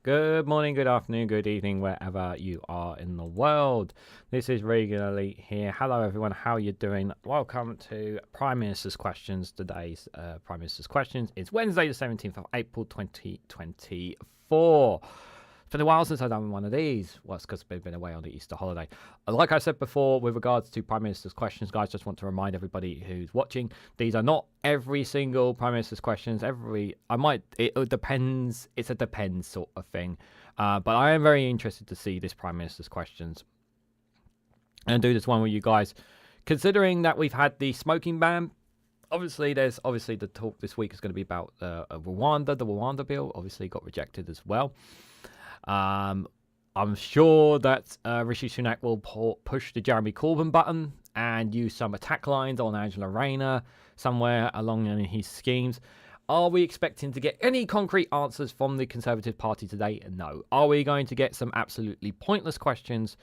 Good morning, good afternoon, good evening, wherever you are in the world. This is Reganelite here. Hello, everyone. How are you doing? Welcome to Prime Minister's Questions. Today's Prime Minister's Questions is Wednesday, the 17th of April, 2024. It's been a while since I've done one of these. Well, it's because I've been away on the Easter holiday. Like I said before, with regards to Prime Minister's Questions, guys, just want to remind everybody who's watching, these are not every single Prime Minister's Questions. It depends. It's a depends sort of thing. But I am very interested to see this Prime Minister's Questions and do this one with you guys. Considering that we've had the smoking ban, obviously the talk this week is going to be about Rwanda. The Rwanda bill obviously got rejected as well. I'm sure that Rishi Sunak will push the Jeremy Corbyn button and use some attack lines on Angela Rayner somewhere along in his schemes. Are we expecting to get any concrete answers from the Conservative Party today? No. Are we going to get some absolutely pointless questions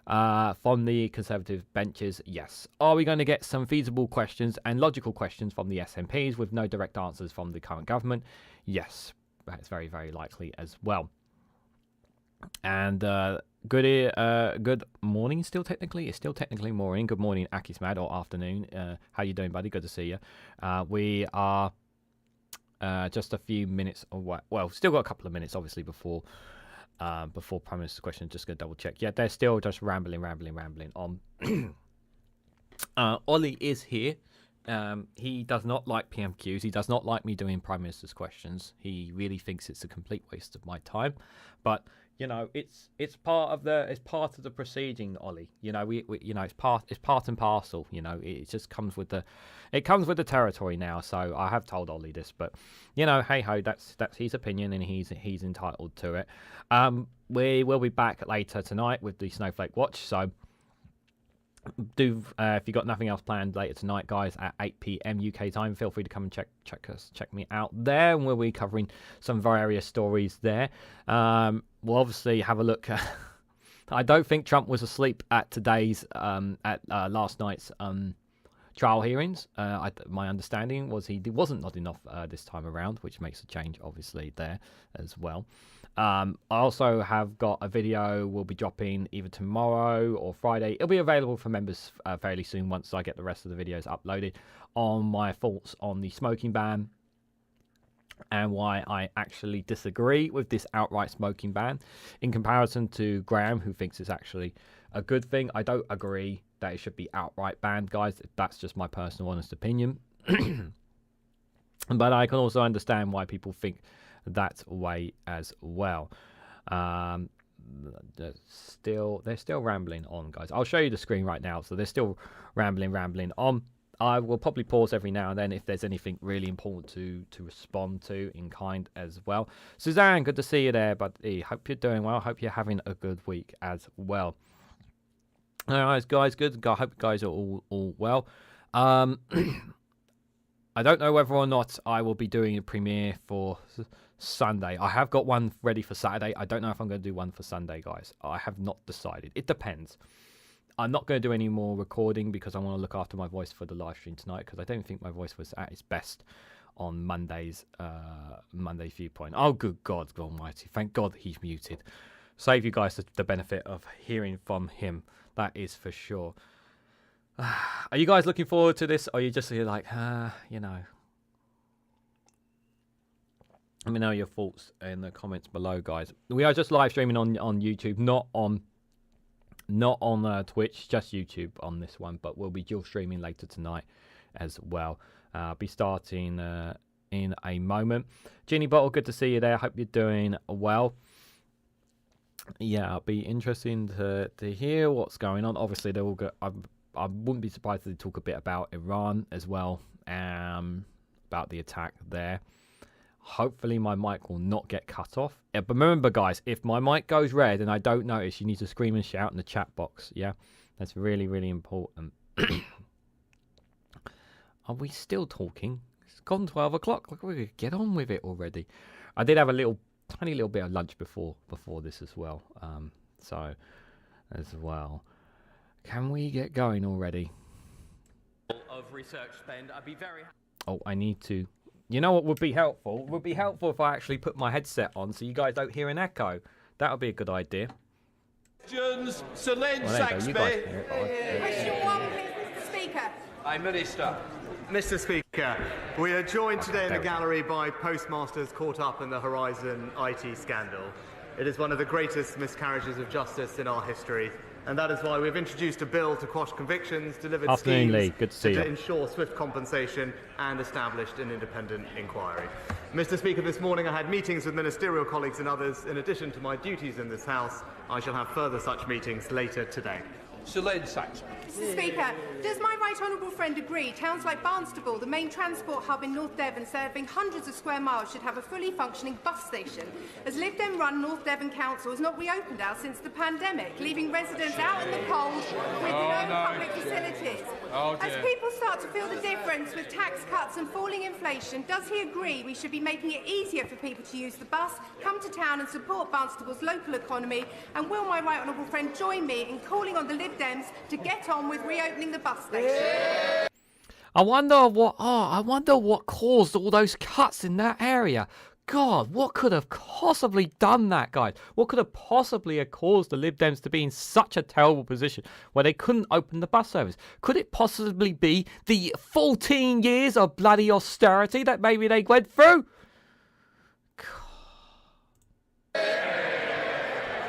from the Conservative benches? Yes. Are we going to get some feasible questions and logical questions from the SNPs with no direct answers from the current government? Yes. That's very, very likely as well. And good morning still technically. It's still technically morning. Good morning, Akismad, or afternoon. How you doing, buddy? Good to see you. We are just a few minutes away. Well, still got a couple of minutes, obviously, before Prime Minister's question. Just gonna double check. Yeah, they're still just rambling on. Ollie is here. He does not like PMQs. He does not like me doing Prime Minister's questions. He really thinks it's a complete waste of my time. But you know, it's part of the proceeding, Ollie. You know, we it's part and parcel. You know, it just comes with the territory now. So I have told Ollie this, but you know, hey ho, that's his opinion and he's entitled to it. We will be back later tonight with the Snowflake Watch. So if you got nothing else planned later tonight, guys, at 8 p.m. UK time, feel free to come and check me out there, and we'll be covering some various stories there. We'll obviously have a look. I don't think Trump was asleep at today's last night's trial hearings. My understanding was he wasn't nodding off this time around, which makes a change obviously there as well. I also have got a video we'll be dropping either tomorrow or Friday. It'll be available for members fairly soon once I get the rest of the videos uploaded on my thoughts on the smoking ban and why I actually disagree with this outright smoking ban in comparison to Graham, who thinks it's actually a good thing. I don't agree that it should be outright banned, guys. That's just my personal honest opinion. But I can also understand why people think that way as well. They're still rambling on, guys. I'll show you the screen right now. So they're still rambling on. I will probably pause every now and then if there's anything really important to respond to in kind as well. Suzanne, good to see you there, buddy. Hope you're doing well. Hope you're having a good week as well. All right, guys, good. I hope you guys are all well. I don't know whether or not I will be doing a premiere for Sunday. I have got one ready for Saturday. I don't know if I'm going to do one for Sunday, guys. I have not decided. It depends. I'm not going to do any more recording because I want to look after my voice for the live stream tonight, because I don't think my voice was at its best on Monday's Monday Viewpoint. Oh, good God almighty. Thank God he's muted. Save you guys the benefit of hearing from him. That is for sure. Are you guys looking forward to this? Or are you just like, you know? Let me know your thoughts in the comments below, guys. We are just live streaming on YouTube, not on Not on Twitch, just YouTube on this one, but we'll be dual streaming later tonight as well. I'll be starting in a moment. Ginny Bottle, good to see you there. Hope you're doing well. Yeah, it'll be interesting to hear what's going on. Obviously, they will go. I wouldn't be surprised if they talk a bit about Iran as well, about the attack there. Hopefully, my mic will not get cut off. Yeah, but remember, guys, if my mic goes red and I don't notice, you need to scream and shout in the chat box. Yeah, that's really, really important. Are we still talking? It's gone 12 o'clock. Look, we could get on with it already. I did have a tiny little bit of lunch before this as well. So, as well. Can we get going already? Of research spend, I'd be very. Oh, I need to. You know what would be helpful? It would be helpful if I actually put my headset on so you guys don't hear an echo. That would be a good idea. Sir Lynn Saxby. Question one, please, Mr. Speaker. Prime Minister. Mr. Speaker, we are joined today in the gallery by postmasters caught up in the Horizon IT scandal. It is one of the greatest miscarriages of justice in our history, and that is why we've introduced a bill to quash convictions, delivered Afternoon, schemes Lee. Good to see you. ensure swift compensation, and established an independent inquiry. Mr. Speaker, this morning I had meetings with ministerial colleagues and others. In addition to my duties in this House, I shall have further such meetings later today. Sir Lynn Saxby. Mr. Speaker, does my right honourable friend agree towns like Barnstaple, the main transport hub in North Devon, serving hundreds of square miles, should have a fully functioning bus station, as Lib Dem-run North Devon Council has not reopened now since the pandemic, leaving residents out in the cold with no public facilities? As people start to feel the difference with tax cuts and falling inflation, does he agree we should be making it easier for people to use the bus, come to town and support Barnstable's local economy? And will my right honourable friend join me in calling on the Lib Dems to get on with reopening the bus station? I wonder what caused all those cuts in that area. God, what could have possibly done that, guys? What could have possibly have caused the Lib Dems to be in such a terrible position where they couldn't open the bus service? Could it possibly be the 14 years of bloody austerity that maybe they went through?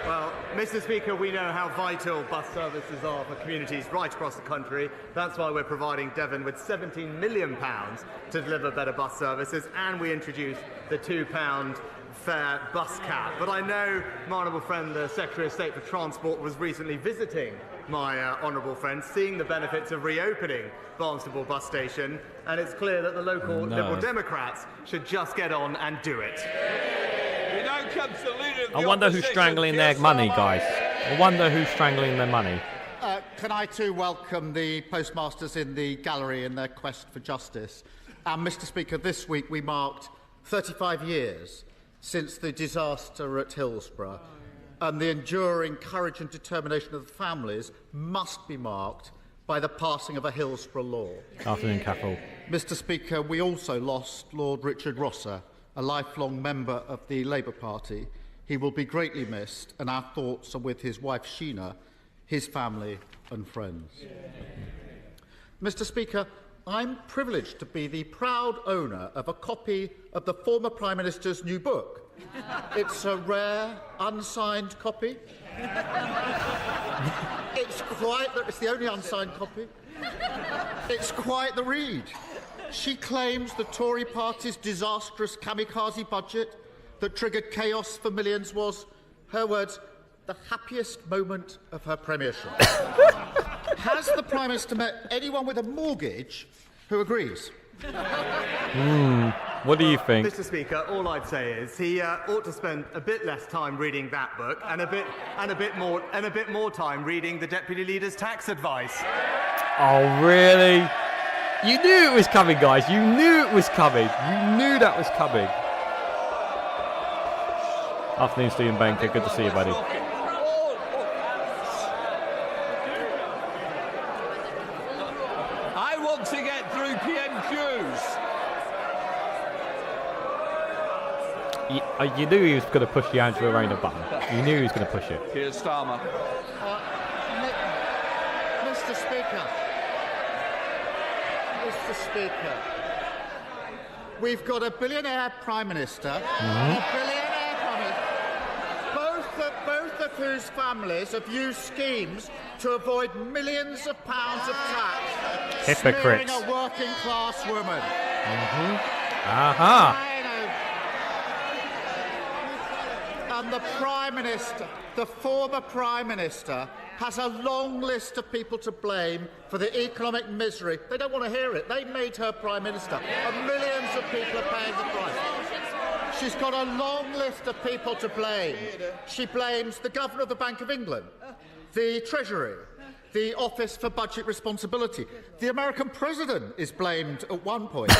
Well, Mr. Speaker, we know how vital bus services are for communities right across the country. That's why we're providing Devon with £17 million to deliver better bus services, and we introduced the £2 fare bus cap. But I know my honourable friend, the Secretary of State for Transport, was recently visiting my honourable friend, seeing the benefits of reopening Barnstable bus station, and it's clear that the local Liberal Democrats should just get on and do it. I wonder who's strangling their money, guys. I wonder who's strangling their money. Can I too welcome the postmasters in the gallery in their quest for justice? And Mr. Speaker, this week we marked 35 years since the disaster at Hillsborough, and the enduring courage and determination of the families must be marked by the passing of a Hillsborough law. Afternoon, Cathal. Mr. Speaker, we also lost Lord Richard Rosser, a lifelong member of the Labour Party. He will be greatly missed, and our thoughts are with his wife Sheena, his family and friends. Mr. Speaker, I'm privileged to be the proud owner of a copy of the former Prime Minister's new book. It's a rare, unsigned copy. It's the only unsigned copy. It's quite the read. She claims the Tory party's disastrous kamikaze budget that triggered chaos for millions was, her words, the happiest moment of her premiership. Has the Prime Minister met anyone with a mortgage who agrees? What do you think? Mr. Speaker, all I'd say is he ought to spend a bit less time reading that book and a bit more time reading the Deputy Leader's tax advice. Oh, really? You knew it was coming, guys. You knew it was coming. You knew that was coming. Afternoon, Stephen Banker. Good to see you, buddy. I want to get through PMQs. You knew he was going to push the Angela Rayner button. You knew he was going to push it. Keir Starmer. Mr. Speaker, we've got a billionaire Prime Minister, a billionaire Prime Minister. Both of whose families have used schemes to avoid millions of pounds of tax, Hypocrites. smearing a working class woman. And the Prime Minister, the former Prime Minister, has a long list of people to blame for the economic misery. They don't want to hear it. They made her Prime Minister, and millions of people are paying the price. She's got a long list of people to blame. She blames the Governor of the Bank of England, the Treasury, the Office for Budget Responsibility. The American President is blamed at one point.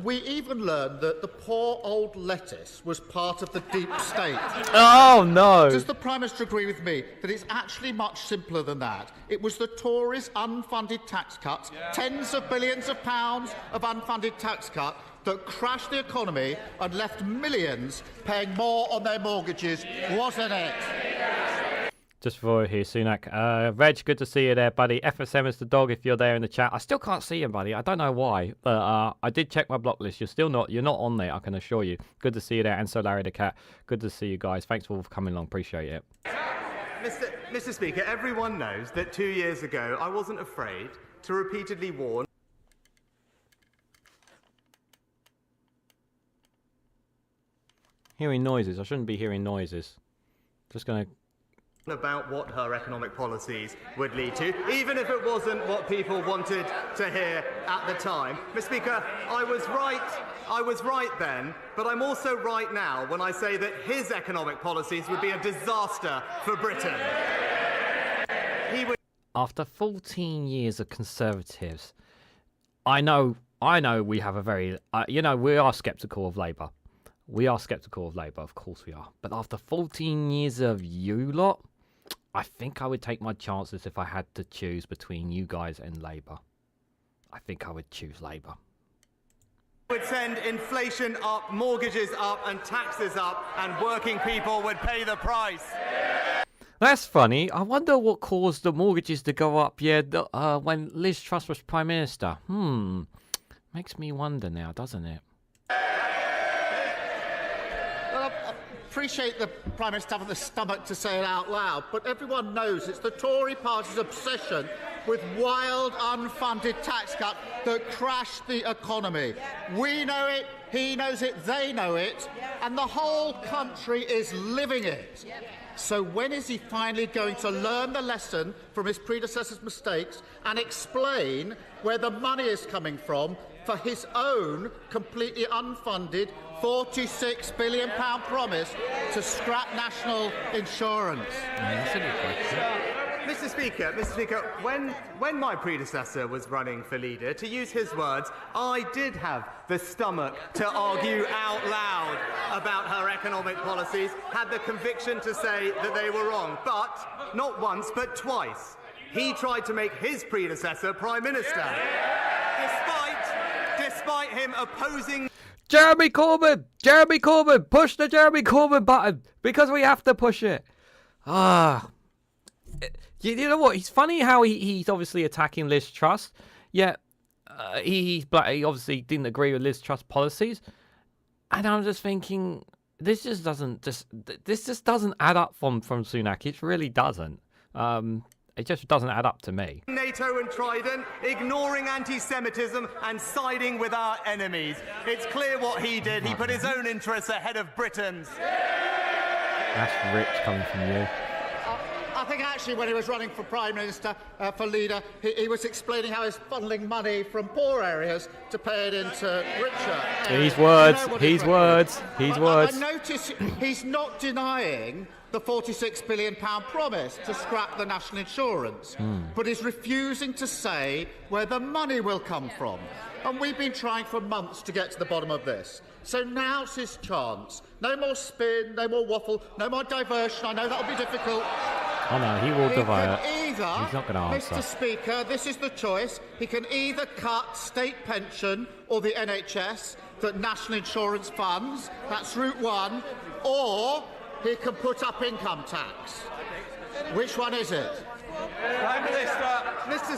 We even learned that the poor old lettuce was part of the deep state. Oh, no. Does the Prime Minister agree with me that it's actually much simpler than that? It was the Tories' unfunded tax cuts, tens of billions of pounds of unfunded tax cut, that crashed the economy and left millions paying more on their mortgages, wasn't it? Just before here, Sunak. Reg, good to see you there, buddy. FSM is the dog if you're there in the chat. I still can't see you, buddy. I don't know why, but I did check my block list. You're not on there, I can assure you. Good to see you there. And so Larry the Cat, good to see you guys. Thanks for coming along. Appreciate it. Mr. Speaker, everyone knows that 2 years ago I wasn't afraid to repeatedly warn Hearing noises. I shouldn't be hearing noises. Just going to... about what her economic policies would lead to, even if it wasn't what people wanted to hear at the time. Mr. Speaker, I was right then, but I'm also right now when I say that his economic policies would be a disaster for Britain. He would... After 14 years of Conservatives, I know we have a very... we are sceptical of Labour. We are sceptical of Labour, of course we are. But after 14 years of you lot, I think I would take my chances if I had to choose between you guys and Labour. I think I would choose Labour. Would send inflation up, mortgages up, and taxes up, and working people would pay the price. That's funny. I wonder what caused the mortgages to go up, when Liz Truss was Prime Minister. Makes me wonder now, doesn't it? Appreciate the Prime Minister having the stomach to say it out loud, but everyone knows it's the Tory party's obsession with wild, unfunded tax cut that crashed the economy. We know it, he knows it, they know it, and the whole country is living it. So when is he finally going to learn the lesson from his predecessor's mistakes and explain where the money is coming from for his own completely unfunded £46 billion promise to scrap national insurance? That's a good question. Mr. Speaker, when my predecessor was running for leader, to use his words, I did have the stomach to argue out loud about her economic policies, had the conviction to say that they were wrong. But, not once, but twice, he tried to make his predecessor Prime Minister. Despite him opposing... Jeremy Corbyn, push the Jeremy Corbyn button, because we have to push it. You know what? It's funny how he's obviously attacking Liz Truss, yet he obviously didn't agree with Liz Truss policies, and I'm just thinking this just doesn't add up from Sunak. It really doesn't. It just doesn't add up to me. NATO and Trident, ignoring anti-Semitism and siding with our enemies. It's clear what he did. He put his own interests ahead of Britain's. That's rich coming from you. I think actually when he was running for Prime Minister, for leader, he was explaining how he's funneling money from poor areas to pay it into richer areas. His words. I notice he's not denying the £46 billion promise to scrap the national insurance, but is refusing to say where the money will come from. And we've been trying for months to get to the bottom of this. So now's his chance. No more spin, no more waffle, no more diversion. I know that'll be difficult. Oh no, he will divide. He's not going to answer. Mr. Speaker, this is the choice. He can either cut state pension or the NHS that national insurance funds. That's route one. Or he can put up income tax. Which one is it? Prime Minister. Mr.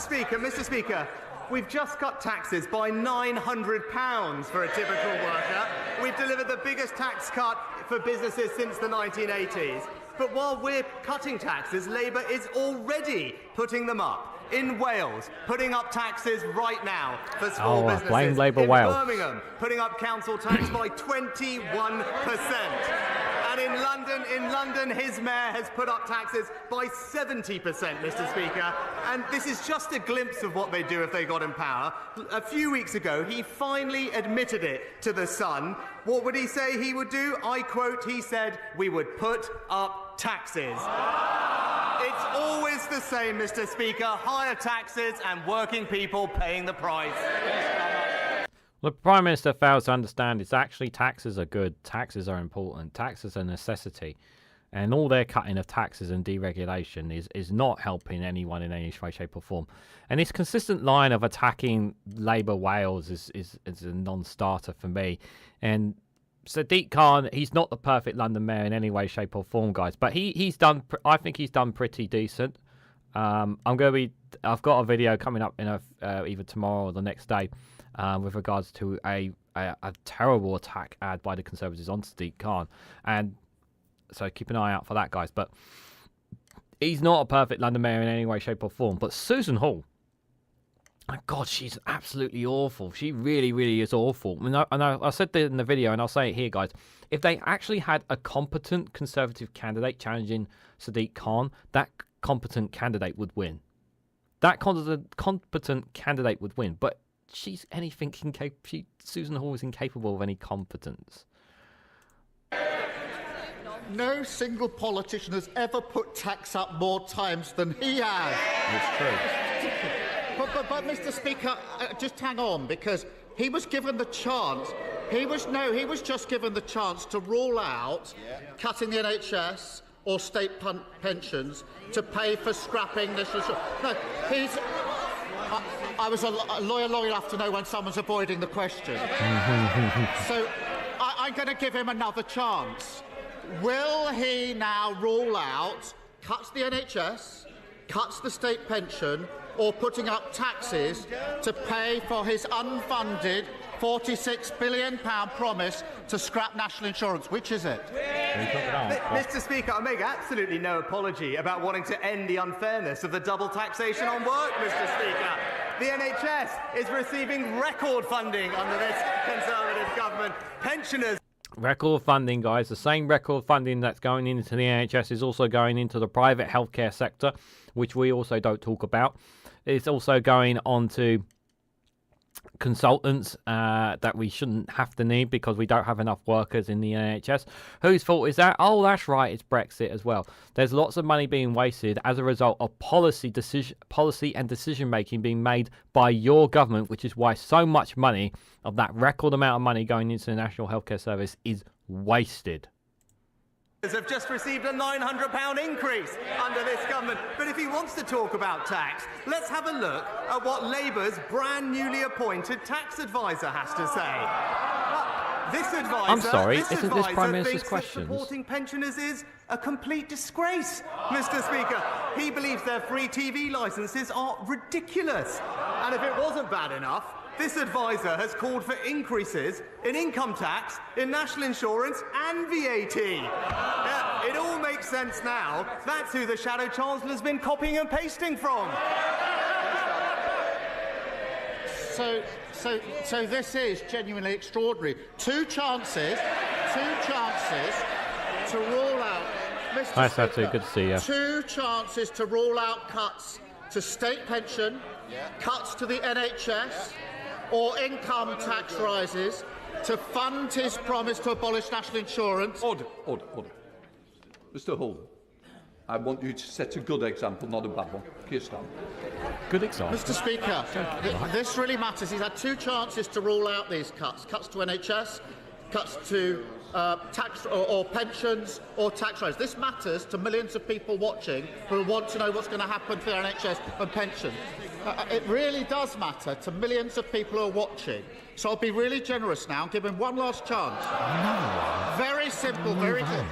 Speaker, we've just cut taxes by £900 for a typical worker. We've delivered the biggest tax cut for businesses since the 1980s. But while we're cutting taxes, Labour is already putting them up. In Wales, putting up taxes right now for small businesses. Blame Labour in Wales. Birmingham, putting up council tax by 21%. And in London, his mayor has put up taxes by 70%, Mr. Speaker. And this is just a glimpse of what they'd do if they got in power. A few weeks ago, he finally admitted it to The Sun. What would he say he would do? I quote, he said, "We would put up taxes." It's always the same, Mr. Speaker. Higher taxes and working people paying the price. The Prime Minister fails to understand is actually taxes are good, taxes are important, taxes are a necessity. And all their cutting of taxes and deregulation is not helping anyone in any way, shape or form. And this consistent line of attacking Labour Wales is a non-starter for me. And Sadiq Khan, he's not the perfect London mayor in any way, shape or form, guys. But he's done, I think he's done pretty decent. I've got a video coming up in either tomorrow or the next day with regards to a terrible attack ad by the Conservatives on Sadiq Khan. And so keep an eye out for that, guys. But he's not a perfect London mayor in any way, shape or form. But Susan Hall, oh God, she's absolutely awful. She really, really is awful. I said that in the video, and I'll say it here, guys. If they actually had a competent Conservative candidate challenging Sadiq Khan, that competent candidate would win. That competent candidate would win. But she's anything incapable. Susan Hall is incapable of any competence. No single politician has ever put tax up more times than he has. It's true. But Mr. Speaker, just hang on, because he was given the chance. He was just given the chance to rule out cutting the NHS or state pensions to pay for scrapping this. No, I was a lawyer long enough to know when someone's avoiding the question. So I'm going to give him another chance. Will he now rule out cuts the NHS, cuts the state pension, or putting up taxes to pay for his unfunded £46 billion promise to scrap national insurance? Which is it? Mr. Speaker, I make absolutely no apology about wanting to end the unfairness of the double taxation on work, Mr. Speaker. The NHS is receiving record funding under this Conservative government. Pensioners... Record funding, guys. The same record funding that's going into the NHS is also going into the private healthcare sector, which we also don't talk about. It's also going on to consultants that we shouldn't have to need because we don't have enough workers in the NHS. Whose fault is that? Oh, that's right, it's Brexit as well. There's lots of money being wasted as a result of policy and decision making being made by your government, which is why so much money of that record amount of money going into the National Healthcare Service is wasted. Have just received a £900 increase under this government. But if he wants to talk about tax, let's have a look at what Labour's brand newly appointed tax advisor has to say. This advisor, I'm sorry, isn't this Prime Minister's questions? Supporting pensioners is a complete disgrace, Mr. Speaker. He believes their free TV licences are ridiculous. And if it wasn't bad enough, this advisor has called for increases in income tax, in national insurance and VAT. It all makes sense now. That's who the Shadow Chancellor's been copying and pasting from. So this is genuinely extraordinary. Two chances to rule out... Mr. Nice, Speaker, Satu. Good to see you. Two chances to rule out cuts to state pension, cuts to the NHS, or income tax rises to fund his promise to abolish national insurance. Order. Mr. Hull, I want you to set a good example, not a bad one. Keir Starmer. Good example. Mr. Speaker, this really matters. He's had two chances to rule out these cuts to NHS, cuts to tax or pensions or tax rise. This matters to millions of people watching who want to know what's going to happen to their NHS and pension. It really does matter to millions of people who are watching. So I'll be really generous now and give him one last chance. No. Very simple, very clear.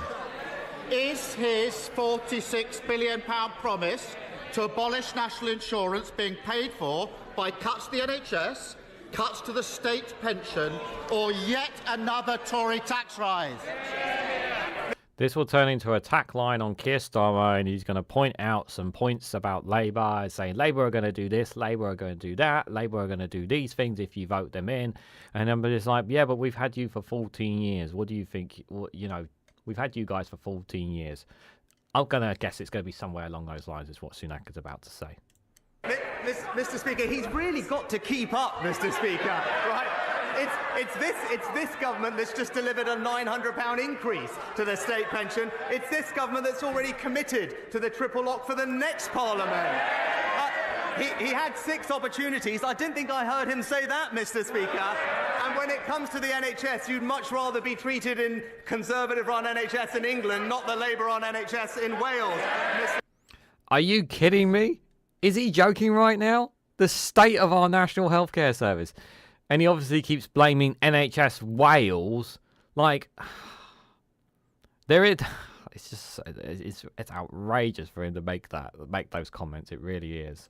Is his £46 billion promise to abolish national insurance being paid for by cuts to the NHS, cuts to the state pension, or yet another Tory tax rise? This will turn into an attack line on Keir Starmer, and he's going to point out some points about Labour, saying Labour are going to do this, Labour are going to do that, Labour are going to do these things if you vote them in. And then it's like, yeah, but we've had you for 14 years. What do you think? You know, we've had you guys for 14 years. I'm going to guess it's going to be somewhere along those lines is what Sunak is about to say. Mr. Speaker, he's really got to keep up, Mr. Speaker, right? It's this government that's just delivered a £900 increase to the state pension. It's this government that's already committed to the triple lock for the next Parliament. He had 6 opportunities. I didn't think I heard him say that, Mr. Speaker. And when it comes to the NHS, you'd much rather be treated in Conservative-run NHS in England, not the Labour-run NHS in Wales. Are you kidding me? Is he joking right now? The state of our national healthcare service. And he obviously keeps blaming NHS Wales. Like, it's just, it's outrageous for him to make those comments. It really is.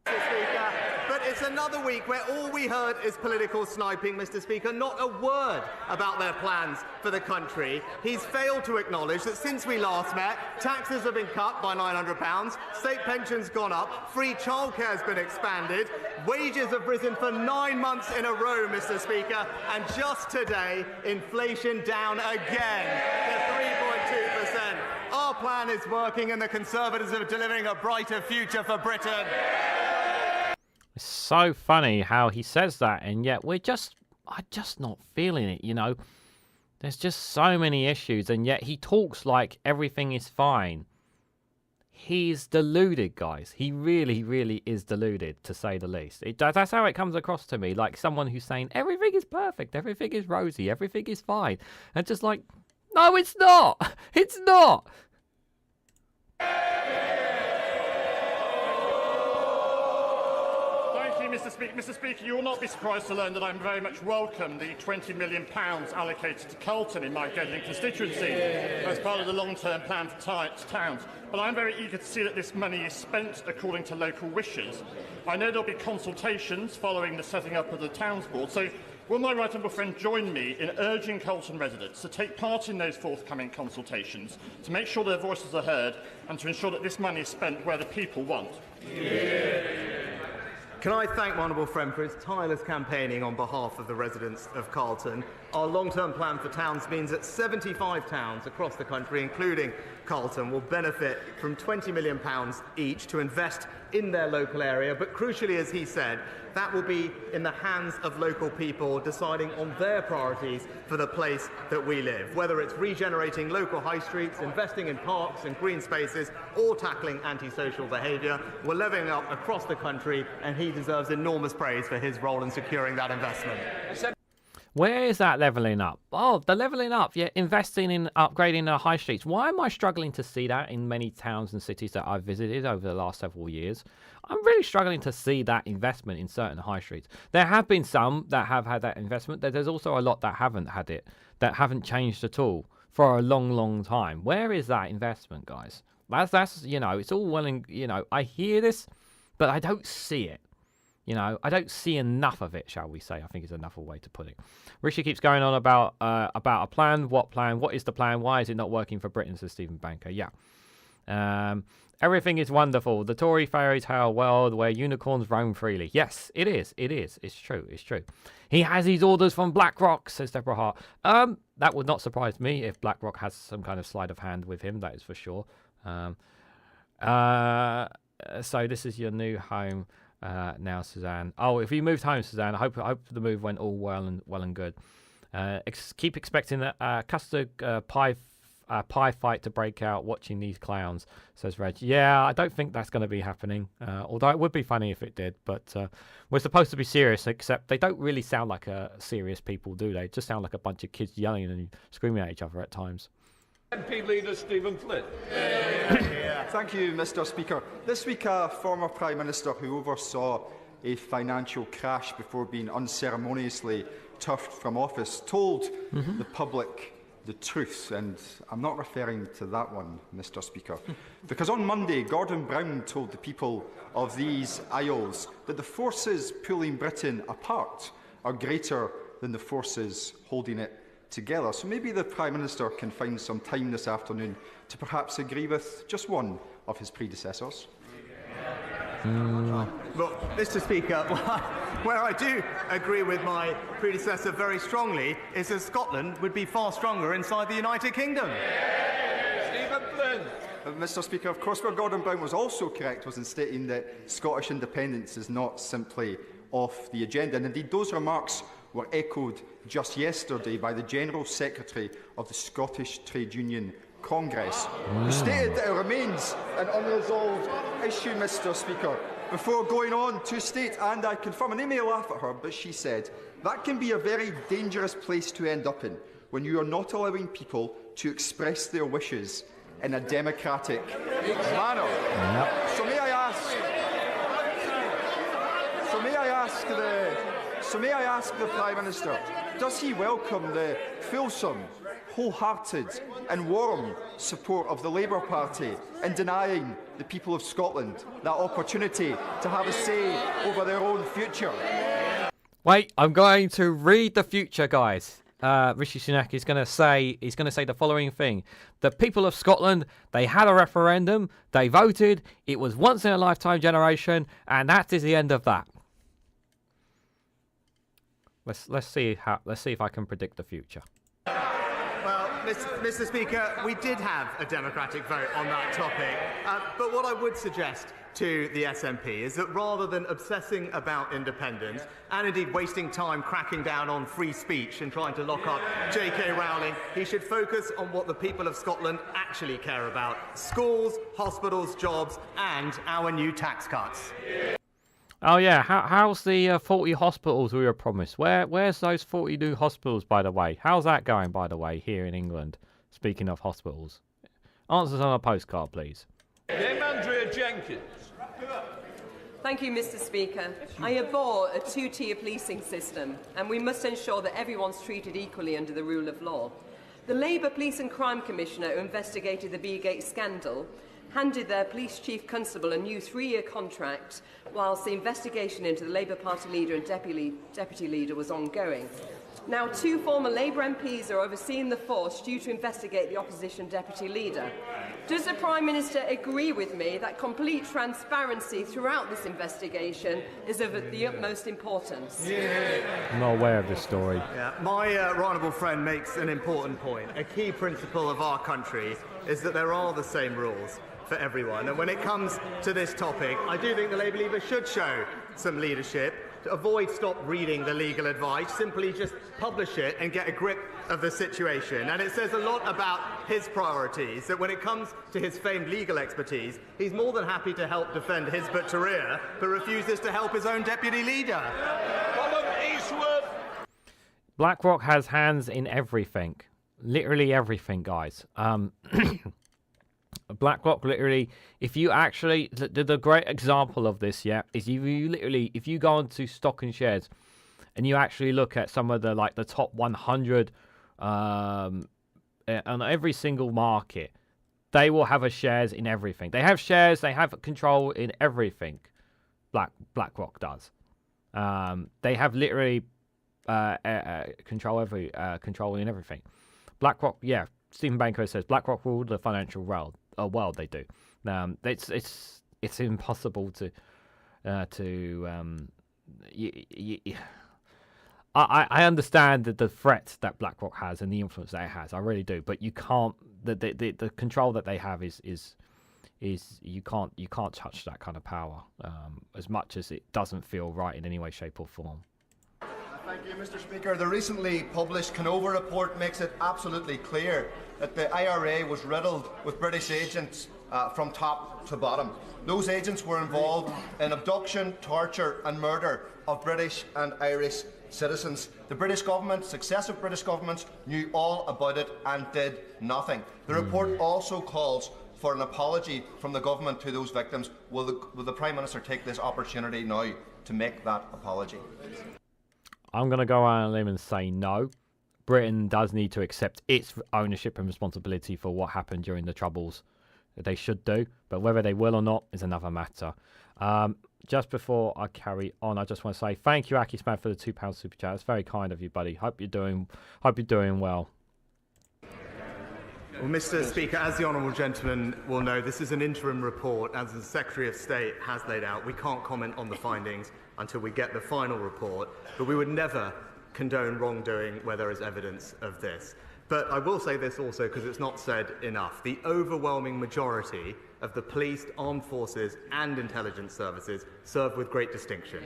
Mr. Speaker, but it's another week where all we heard is political sniping, Mr. Speaker, not a word about their plans for the country. He's failed to acknowledge that since we last met, taxes have been cut by £900, state pensions gone up, free childcare has been expanded, wages have risen for 9 months in a row, Mr. Speaker, and just today, inflation down again to 3.2%. Our plan is working and the Conservatives are delivering a brighter future for Britain. It's so funny how he says that, and yet I'm just not feeling it, you know. There's just so many issues, and yet he talks like everything is fine. He's deluded, guys. He really, really is deluded, to say the least. That's how it comes across to me, like someone who's saying everything is perfect, everything is rosy, everything is fine. And just like, no, it's not. It's not. Mr. Speaker, you will not be surprised to learn that I very much welcome the £20 million allocated to Carlton in my Gedling constituency as part of the long-term plan for towns. But I'm very eager to see that this money is spent according to local wishes. I know there'll be consultations following the setting up of the Towns Board, so will my right honourable friend join me in urging Carlton residents to take part in those forthcoming consultations, to make sure their voices are heard and to ensure that this money is spent where the people want? Yeah. Can I thank my honourable friend for his tireless campaigning on behalf of the residents of Carlton. Our long-term plan for towns means that 75 towns across the country, including Carlton, will benefit from £20 million each to invest in their local area. But crucially, as he said, that will be in the hands of local people deciding on their priorities for the place that we live, whether it's regenerating local high streets, investing in parks and green spaces, or tackling antisocial behaviour. We're levelling up across the country, and he deserves enormous praise for his role in securing that investment. Where is that levelling up? Oh, the levelling up, yeah, investing in upgrading the high streets. Why am I struggling to see that in many towns and cities that I've visited over the last several years? I'm really struggling to see that investment in certain high streets. There have been some that have had that investment. There's also a lot that haven't had it, that haven't changed at all for a long, long time. Where is that investment, guys? That's you know, it's all well and, you know, I hear this, but I don't see it. You know, I don't see enough of it, shall we say. I think is enough a way to put it. Rishi keeps going on about a plan. What plan? What is the plan? Why is it not working for Britain, says Stephen Banker. Yeah. Everything is wonderful. The Tory fairy tale world where unicorns roam freely. Yes, it is. It is. It's true. It's true. He has his orders from BlackRock, says Deborah Hart. That would not surprise me if BlackRock has some kind of sleight of hand with him. That is for sure. So this is your new home. Now, Suzanne. Oh, if you moved home, Suzanne, I hope the move went all well and good. Keep expecting a custard pie fight to break out. Watching these clowns, says Reg. Yeah, I don't think that's going to be happening. Although it would be funny if it did. But we're supposed to be serious, except they don't really sound like serious people, do they? Just sound like a bunch of kids yelling and screaming at each other at times. MP Leader Stephen Flynn. Thank you, Mr. Speaker. This week, a former Prime Minister who oversaw a financial crash before being unceremoniously turfed from office told the public the truth, and I'm not referring to that one, Mr. Speaker. Because on Monday, Gordon Brown told the people of these Isles that the forces pulling Britain apart are greater than the forces holding it together. So maybe the Prime Minister can find some time this afternoon to perhaps agree with just one of his predecessors. Well, Mr. Speaker, where I do agree with my predecessor very strongly is that Scotland would be far stronger inside the United Kingdom. Stephen Flynn. Mr. Speaker, of course, where Gordon Brown was also correct was in stating that Scottish independence is not simply off the agenda. And indeed, those remarks were echoed just yesterday by the General Secretary of the Scottish Trade Union Congress, who stated that it remains an unresolved issue, Mr. Speaker, before going on to state, and I confirm, and they may laugh at her, but she said, that can be a very dangerous place to end up in when you are not allowing people to express their wishes in a democratic manner. Yep. So may I ask the Prime Minister, does he welcome the fulsome, wholehearted and warm support of the Labour Party in denying the people of Scotland that opportunity to have a say over their own future? Wait, I'm going to read the future, guys. Rishi Sunak is going to say the following thing: the people of Scotland, they had a referendum, they voted, it was once in a lifetime generation, and that is the end of that. Let's see if I can predict the future. Well, Mr. Speaker, we did have a democratic vote on that topic, but what I would suggest to the SNP is that rather than obsessing about independence and indeed wasting time cracking down on free speech and trying to lock up J.K. Rowling, he should focus on what the people of Scotland actually care about: schools, hospitals, jobs, and our new tax cuts. Oh yeah, how's the 40 hospitals we were promised? Where's those 40 new hospitals, by the way? How's that going, by the way, here in England? Speaking of hospitals, answers on a postcard, please. Name Andrea Jenkins. Thank you, Mr. Speaker. I abhor a two-tier policing system, and we must ensure that everyone's treated equally under the rule of law. The Labour Police and Crime Commissioner who investigated the Beergate scandal handed their police chief constable a new 3-year contract whilst the investigation into the Labour Party leader and deputy leader was ongoing. Now, 2 former Labour MPs are overseeing the force due to investigate the opposition deputy leader. Does the Prime Minister agree with me that complete transparency throughout this investigation is of the utmost importance? I'm not aware of this story. Yeah, my honourable friend makes an important point. A key principle of our country is that there are the same rules for everyone. And when it comes to this topic, I do think the Labour leader should show some leadership. To avoid stop reading the legal advice, simply just publish it and get a grip of the situation. And it says a lot about his priorities, that when it comes to his famed legal expertise, he's more than happy to help defend Hizbut Tahrir, but refuses to help his own deputy leader. BlackRock has hands in everything. Literally everything, guys. BlackRock literally, if you actually, the great example of this, yeah, is you literally, if you go onto stock and shares and you actually look at some of the, like, the top 100 on every single market, they will have a shares in everything. They have shares, they have control in everything. BlackRock does. They have literally control in everything. BlackRock, yeah, Stephen Banko says BlackRock rule the financial world. They do. It's impossible to I understand the threat that BlackRock has and the influence that it has. I really do. But you can't. The control that they have is you can't touch that kind of power. As much as it doesn't feel right in any way, shape, or form. Thank you, Mr. Speaker. The recently published Canova report makes it absolutely clear that the IRA was riddled with British agents from top to bottom. Those agents were involved in abduction, torture and murder of British and Irish citizens. The British government, successive British governments, knew all about it and did nothing. The report also calls for an apology from the government to those victims. Will the Prime Minister take this opportunity now to make that apology? I'm going to go out on a limb and say no. Britain does need to accept its ownership and responsibility for what happened during the Troubles. They should do, but whether they will or not is another matter. just before I carry on, I just want to say thank you, Aki Smith, for the £2 super chat. It's very kind of you, buddy. Hope you're doing well. Well, Mr. Speaker, as the honourable gentleman will know, this is an interim report. As the Secretary of State has laid out, we can't comment on the findings until we get the final report, but we would never condone wrongdoing where there is evidence of this. But I will say this also because it's not said enough. The overwhelming majority of the police, armed forces and intelligence services serve with great distinction.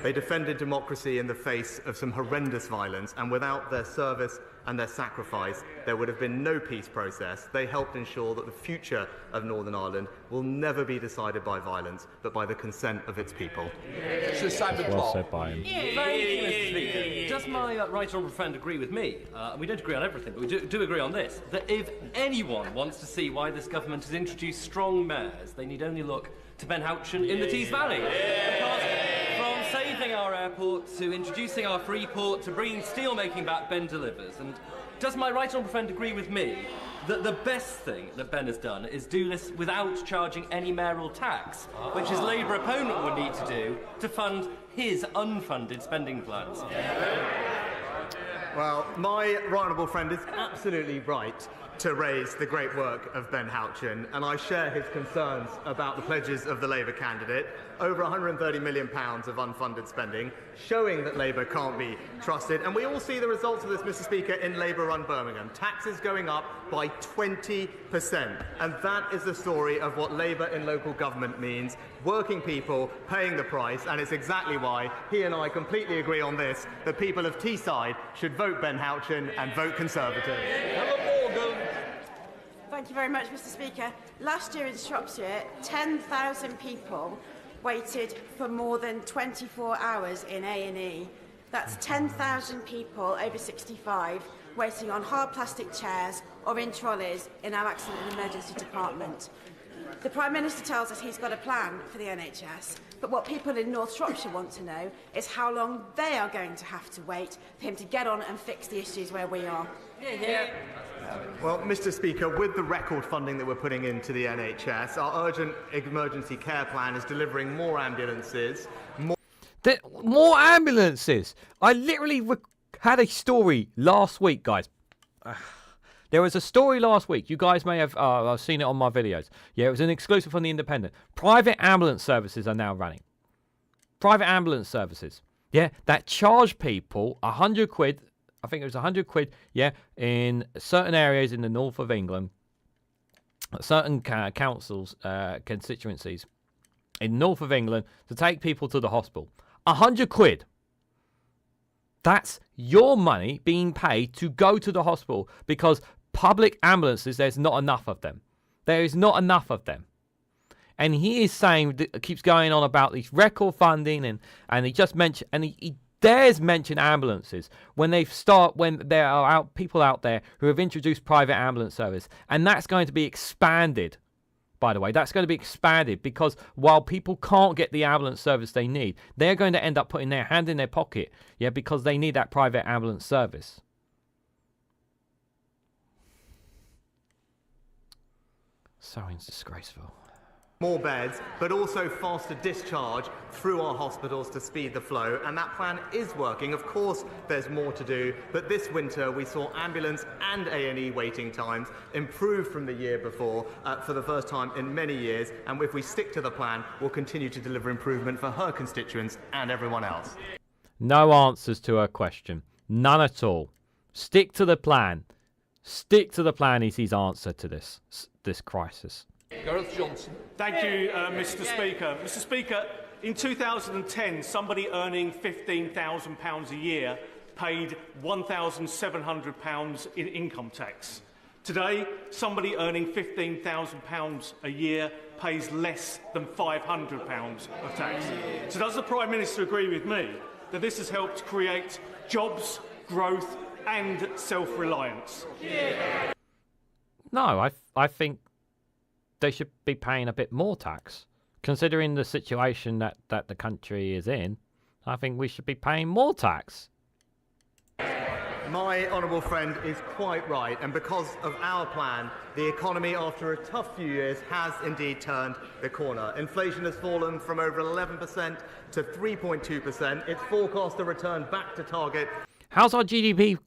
They defended democracy in the face of some horrendous violence, and without their service and their sacrifice, there would have been no peace process. They helped ensure that the future of Northern Ireland will never be decided by violence, but by the consent of its people. Well said by him. Thank you, Mr. Speaker. Does my right honourable friend agree with me? We don't agree on everything, but we do agree on this, that if anyone wants to see why this government has introduced strong mayors, they need only look to Ben Houchin in the Tees Valley. Because from saving our airport to introducing our free port to bringing steelmaking back, Ben delivers. And does my right honourable friend agree with me that the best thing that Ben has done is do this without charging any mayoral tax, which his Labour opponent would need to do to fund his unfunded spending plans? Well, my right honourable friend is absolutely right to raise the great work of Ben Houchin, and I share his concerns about the pledges of the Labour candidate. Over £130 million of unfunded spending, showing that Labour can't be trusted. And we all see the results of this, Mr. Speaker, in Labour-run Birmingham. Taxes going up by 20%. And that is the story of what Labour in local government means. Working people paying the price, and it's exactly why he and I completely agree on this. The people of Teesside should vote Ben Houchin and vote Conservative. Thank you very much, Mr. Speaker. Last year in Shropshire, 10,000 people waited for more than 24 hours in A&E. That's 10,000 people over 65 waiting on hard plastic chairs or in trolleys in our accident and emergency department. The Prime Minister tells us he's got a plan for the NHS, but what people in North Shropshire want to know is how long they are going to have to wait for him to get on and fix the issues where we are. Well, Mr. Speaker, with the record funding that we're putting into the NHS, our urgent emergency care plan is delivering more ambulances. More ambulances! I literally had a story last week, guys. There was a story last week. You guys may have seen it on my videos. Yeah, it was an exclusive on The Independent. Private ambulance services are now running. Private ambulance services. Yeah, that charge people 100 quid. I think it was 100 quid, yeah, in certain areas in the north of England, certain councils, constituencies in north of England to take people to the hospital. 100 quid. That's your money being paid to go to the hospital because public ambulances, there's not enough of them. There is not enough of them. And he is saying, keeps going on about these record funding, and he just mentioned, and he dares mention ambulances when there are people out there who have introduced private ambulance service, and that's going to be expanded. By the way, that's going to be expanded because while people can't get the ambulance service they need, they're going to end up putting their hand in their pocket, yeah, because they need that private ambulance service. So disgraceful. More beds, but also faster discharge through our hospitals to speed the flow, and that plan is working. Of course, there's more to do, but this winter we saw ambulance and A&E waiting times improve from the year before for the first time in many years, and if we stick to the plan, we'll continue to deliver improvement for her constituents and everyone else. No answers to her question. None at all. Stick to the plan. Stick to the plan is his answer to this crisis. Gareth Johnson. Thank you, Mr. Speaker. Mr. Speaker, in 2010, somebody earning £15,000 a year paid £1,700 in income tax. Today, somebody earning £15,000 a year pays less than £500 of tax. So does the Prime Minister agree with me that this has helped create jobs, growth and self-reliance? No, I think they should be paying a bit more tax. Considering the situation that the country is in, I think we should be paying more tax. My honourable friend is quite right, and because of our plan, the economy, after a tough few years, has indeed turned the corner. Inflation has fallen from over 11% to 3.2%. It's forecast to return back to target. How's our GDP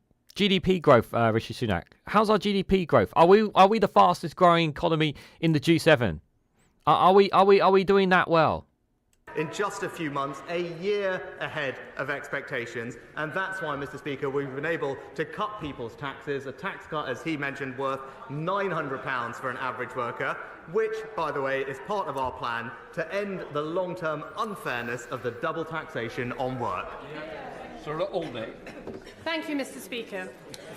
growth, Rishi Sunak? How's our GDP growth? Are we the fastest growing economy in the G7? Are we doing that well? In just a few months, a year ahead of expectations, and that's why, Mr. Speaker, we've been able to cut people's taxes, a tax cut, as he mentioned, worth £900 for an average worker, which, by the way, is part of our plan to end the long-term unfairness of the double taxation on work. Sir Alday. Thank you, Mr. Speaker.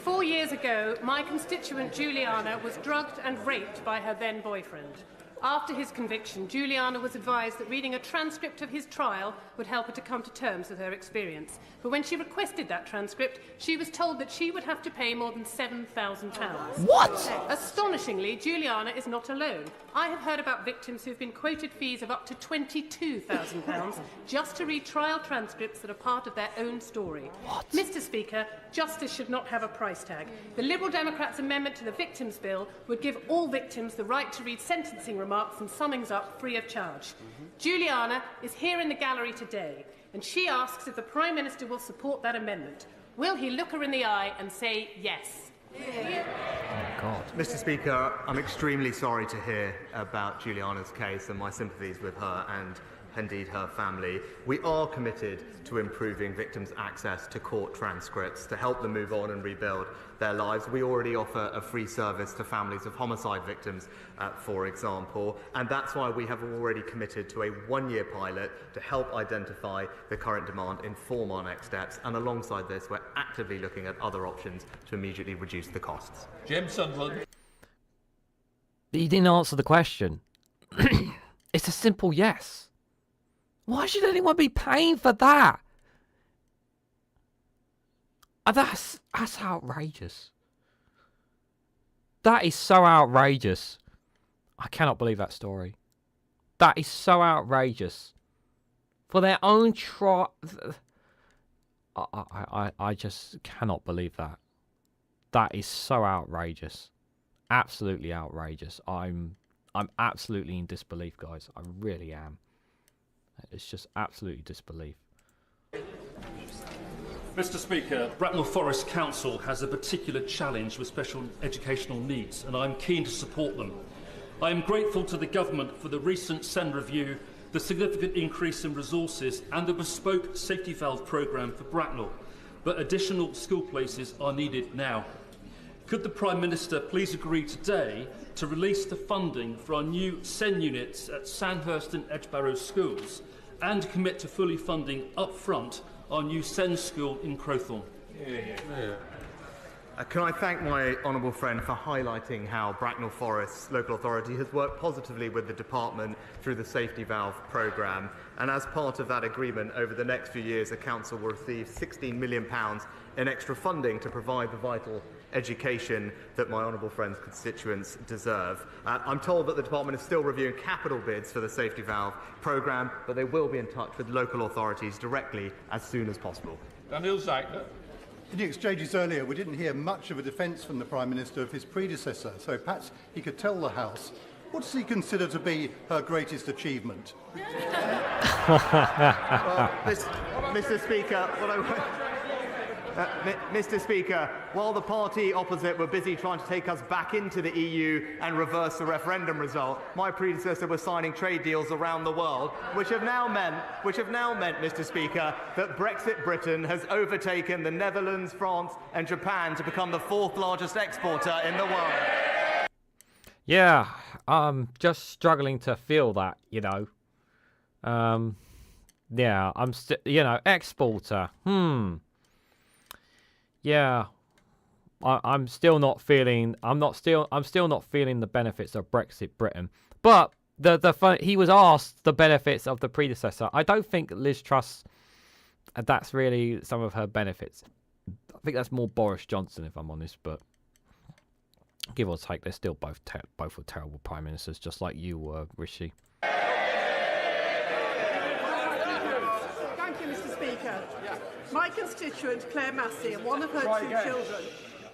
4 years ago, my constituent Juliana was drugged and raped by her then boyfriend. After his conviction, Juliana was advised that reading a transcript of his trial would help her to come to terms with her experience. But when she requested that transcript, she was told that she would have to pay more than £7,000. What? Astonishingly, Juliana is not alone. I have heard about victims who have been quoted fees of up to £22,000 just to read trial transcripts that are part of their own story. What? Mr. Speaker, justice should not have a price tag. The Liberal Democrats' amendment to the Victims Bill would give all victims the right to read sentencing remarks and summings up free of charge. Juliana is here in the gallery today, and she asks if the Prime Minister will support that amendment. Will he look her in the eye and say yes? Oh, God. Mr. Speaker, I'm extremely sorry to hear about Juliana's case, and my sympathies with her and indeed her family. We are committed to improving victims' access to court transcripts to help them move on and rebuild their lives. We already offer a free service to families of homicide victims, for example, and that's why we have already committed to a one-year pilot to help identify the current demand, inform our next steps, and alongside this, we're actively looking at other options to immediately reduce the costs. James Sunderland. You didn't answer the question. It's a simple yes. Why should anyone be paying for that? That's outrageous. That is so outrageous. I cannot believe that story. That is so outrageous. For their own trial. I just cannot believe that. That is so outrageous. Absolutely outrageous. I'm absolutely in disbelief, guys. I really am. It's just absolutely disbelief. Mr. Speaker, Bracknell Forest Council has a particular challenge with special educational needs, and I'm keen to support them. I am grateful to the Government for the recent SEND review, the significant increase in resources and the bespoke safety valve programme for Bracknell, but additional school places are needed now. Could the Prime Minister please agree today to release the funding for our new SEN units at Sandhurst and Edgebarrow schools and commit to fully funding up front our new SEN school in Crowthorne? Can I thank my honourable friend for highlighting how Bracknell Forest Local Authority has worked positively with the department through the Safety Valve programme, and as part of that agreement, over the next few years the council will receive £16 million in extra funding to provide the vital education that my honourable friend's constituents deserve. I'm told that the department is still reviewing capital bids for the Safety Valve programme, but they will be in touch with local authorities directly as soon as possible. Daniel Zagler. In the exchanges earlier, we didn't hear much of a defence from the Prime Minister of his predecessor, so perhaps he could tell the House, what does he consider to be her greatest achievement? Well, Mr. Speaker, Mr. Speaker, while the party opposite were busy trying to take us back into the EU and reverse the referendum result, my predecessor was signing trade deals around the world, which have now meant, Mr. Speaker, that Brexit Britain has overtaken the Netherlands, France and Japan to become the fourth largest exporter in the world. Yeah, I'm just struggling to feel that, you know. Yeah, I'm still, exporter. Yeah, I'm still not feeling. I'm still not feeling the benefits of Brexit Britain. But he was asked the benefits of the predecessor. I don't think Liz Truss. That's really some of her benefits. I think that's more Boris Johnson, if I'm honest. But give or take, they're still both were terrible prime ministers, just like you were, Rishi. Thank you, Mr. Speaker. My constituent, Claire Massey, and one of her two children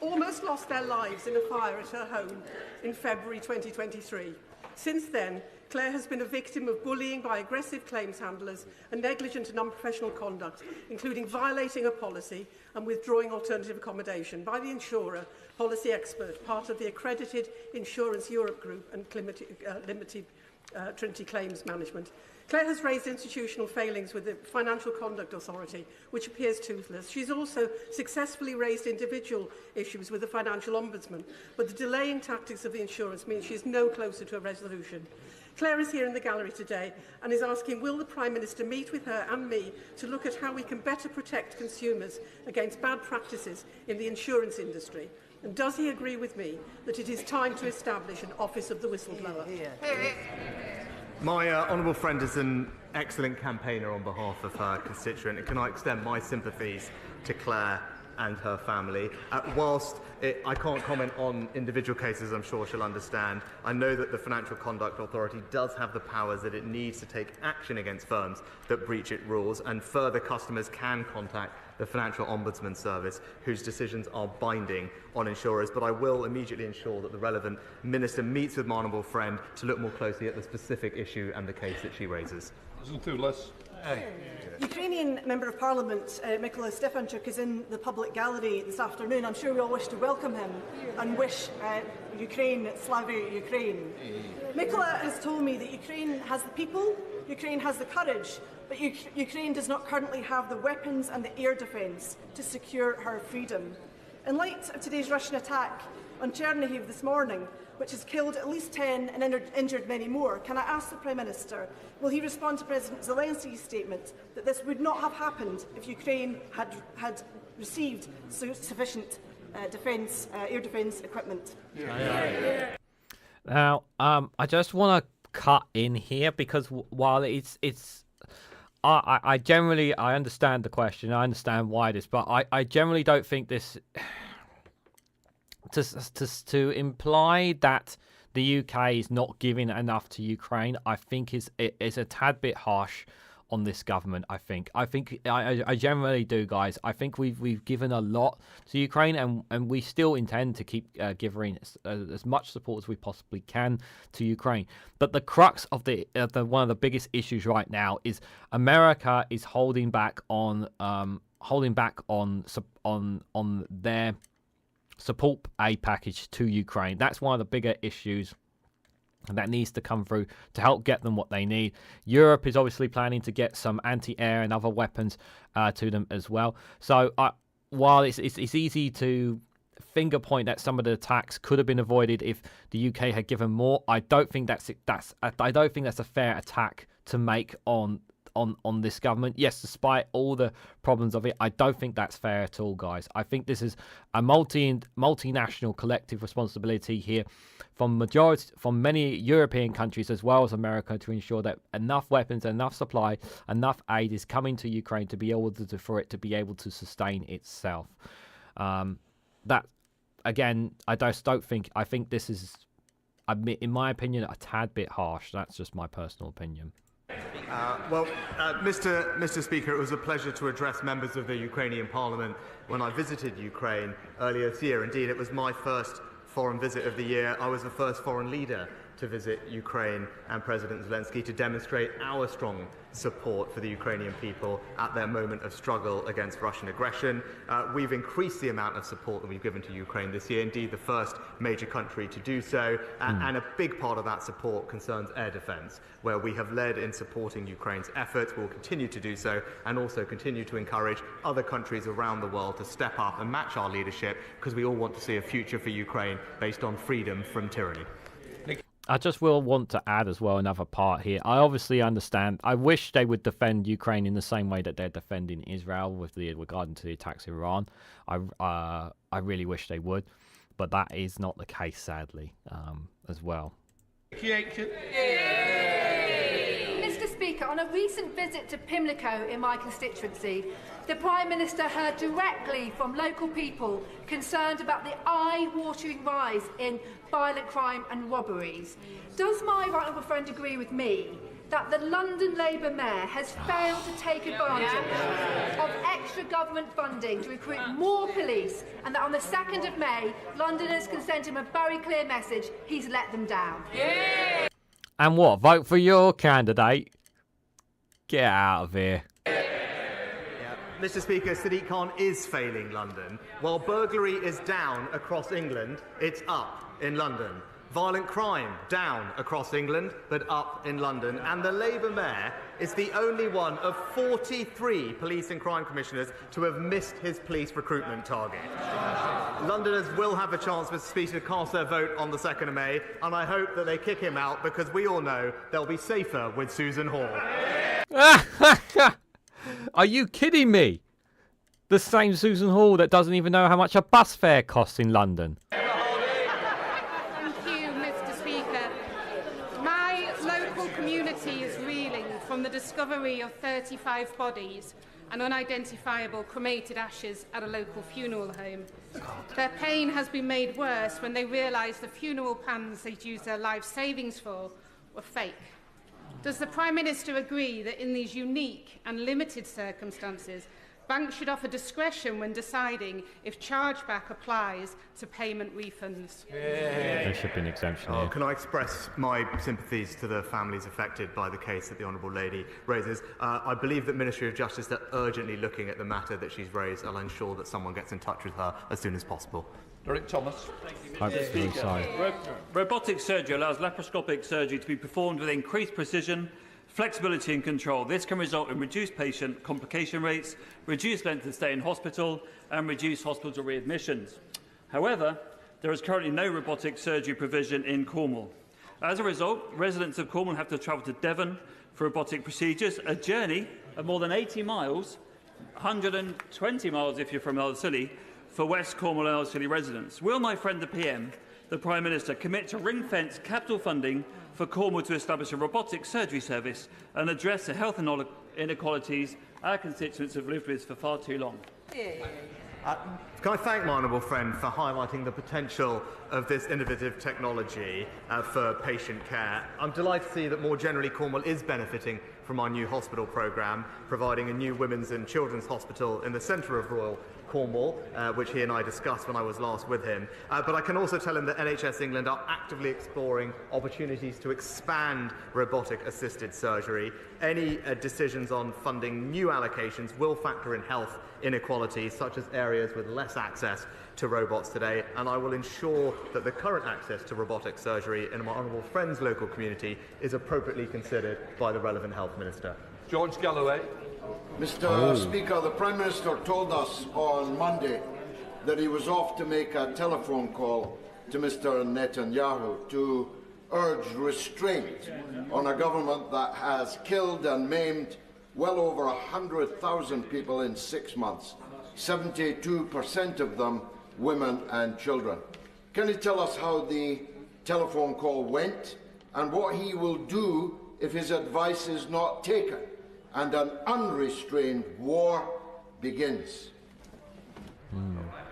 almost lost their lives in a fire at her home in February 2023. Since then, Claire has been a victim of bullying by aggressive claims handlers and negligent and unprofessional conduct, including violating a policy and withdrawing alternative accommodation by the insurer, Policy Expert, part of the accredited Insurance Europe Group and Limited Trinity Claims Management. Claire has raised institutional failings with the Financial Conduct Authority, which appears toothless. She's also successfully raised individual issues with the Financial Ombudsman, but the delaying tactics of the insurance means she is no closer to a resolution. Claire is here in the gallery today and is asking, will the Prime Minister meet with her and me to look at how we can better protect consumers against bad practices in the insurance industry? And does he agree with me that it is time to establish an Office of the Whistleblower? My honourable friend is an excellent campaigner on behalf of her constituent, and can I extend my sympathies to Claire and her family. Whilst I can't comment on individual cases, I'm sure she'll understand, I know that the Financial Conduct Authority does have the powers that it needs to take action against firms that breach its rules, and further customers can contact the Financial Ombudsman Service, whose decisions are binding on insurers. But I will immediately ensure that the relevant minister meets with my honourable friend to look more closely at the specific issue and the case that she raises. Ukrainian Member of Parliament Mykola Stefanchuk is in the public gallery this afternoon. I'm sure we all wish to welcome him and wish Ukraine, Slava Ukraine. Mykola has told me that Ukraine has the people, Ukraine has the courage, but Ukraine does not currently have the weapons and the air defence to secure her freedom. In light of today's Russian attack on Chernihiv this morning, which has killed at least 10 and injured many more, can I ask the Prime Minister, will he respond to President Zelensky's statement that this would not have happened if Ukraine had received sufficient air defence equipment? Now, I just want to cut in here because while I generally understand the question, I understand why this, but I generally don't think this to imply that the UK is not giving enough to Ukraine, I think is a tad bit harsh on this government. I generally do, guys. I think we've given a lot to Ukraine, and we still intend to keep giving as much support as we possibly can to Ukraine. But the crux of the one of the biggest issues right now is America is holding back on their support aid package to Ukraine. That's one of the bigger issues that needs to come through to help get them what they need. Europe is obviously planning to get some anti-air and other weapons to them as well. So while it's easy to finger point that some of the attacks could have been avoided if the UK had given more, I don't think that's a fair attack to make on this government. Yes, despite all the problems of it, I don't think that's fair at all, guys. I think this is a multinational collective responsibility here from many European countries as well as America to ensure that enough weapons, enough supply, enough aid is coming to Ukraine to be able for it to be able to sustain itself. That again, I think this is, in my opinion, a tad bit harsh. That's just my personal opinion. Mr. Speaker, it was a pleasure to address members of the Ukrainian Parliament when I visited Ukraine earlier this year. Indeed, it was my first foreign visit of the year. I was the first foreign leader to visit Ukraine and President Zelensky to demonstrate our strong support for the Ukrainian people at their moment of struggle against Russian aggression. We've increased the amount of support that we've given to Ukraine this year, indeed the first major country to do so, and a big part of that support concerns air defence, where we have led in supporting Ukraine's efforts. We'll continue to do so, and also continue to encourage other countries around the world to step up and match our leadership, because we all want to see a future for Ukraine based on freedom from tyranny. I just will want to add as well another part here. I obviously understand. I wish they would defend Ukraine in the same way that they're defending Israel regarding to the attacks in Iran. I really wish they would, but that is not the case, sadly, as well. Mr. Speaker, on a recent visit to Pimlico in my constituency, the Prime Minister heard directly from local people concerned about the eye-watering rise in violent crime and robberies. Does my right honourable friend agree with me that the London Labour Mayor has failed to take advantage of extra government funding to recruit more police, and that on the 2nd of May, Londoners can send him a very clear message: he's let them down. And what? Vote for your candidate? Get out of here. Mr. Speaker, Sadiq Khan is failing London. While burglary is down across England, it's up in London. Violent crime down across England, but up in London. And the Labour Mayor is the only one of 43 police and crime commissioners to have missed his police recruitment target. Londoners will have a chance, Mr. Speaker, to cast their vote on the 2nd of May, and I hope that they kick him out, because we all know they'll be safer with Susan Hall. Are you kidding me? The same Susan Hall that doesn't even know how much a bus fare costs in London. Thank you, Mr. Speaker. My local community is reeling from the discovery of 35 bodies and unidentifiable cremated ashes at a local funeral home. Their pain has been made worse when they realise the funeral plans they'd used their life savings for were fake. Does the Prime Minister agree that in these unique and limited circumstances, banks should offer discretion when deciding if chargeback applies to payment refunds? There should be an exemption here. Can I express my sympathies to the families affected by the case that the Honourable Lady raises? I believe that Ministry of Justice are urgently looking at the matter that she's raised. I'll ensure that someone gets in touch with her as soon as possible. Derek Thomas. Hopefully so. Robotic surgery allows laparoscopic surgery to be performed with increased precision, flexibility and control. This can result in reduced patient complication rates, reduced length of stay in hospital and reduced hospital readmissions. However, there is currently no robotic surgery provision in Cornwall. As a result, residents of Cornwall have to travel to Devon for robotic procedures, a journey of more than 80 miles, 120 miles if you're from Ellerslie, for West Cornwall and Ellerslie residents. Will my friend the PM, the Prime Minister, commit to ring-fence capital funding for Cornwall to establish a robotic surgery service and address the health inequalities our constituents have lived with for far too long? Can I thank my honourable friend for highlighting the potential of this innovative technology for patient care? I'm delighted to see that more generally Cornwall is benefiting from our new hospital programme, providing a new women's and children's hospital in the centre of Royal Cornwall, which he and I discussed when I was last with him. But I can also tell him that NHS England are actively exploring opportunities to expand robotic-assisted surgery. Any decisions on funding new allocations will factor in health inequalities, such as areas with less access to robots today, and I will ensure that the current access to robotic surgery in my honourable friend's local community is appropriately considered by the relevant health minister. George Galloway. Mr. Speaker, the Prime Minister told us on Monday that he was off to make a telephone call to Mr. Netanyahu to urge restraint on a government that has killed and maimed well over 100,000 people in 6 months, 72% of them women and children. Can you tell us how the telephone call went and what he will do if his advice is not taken and an unrestrained war begins?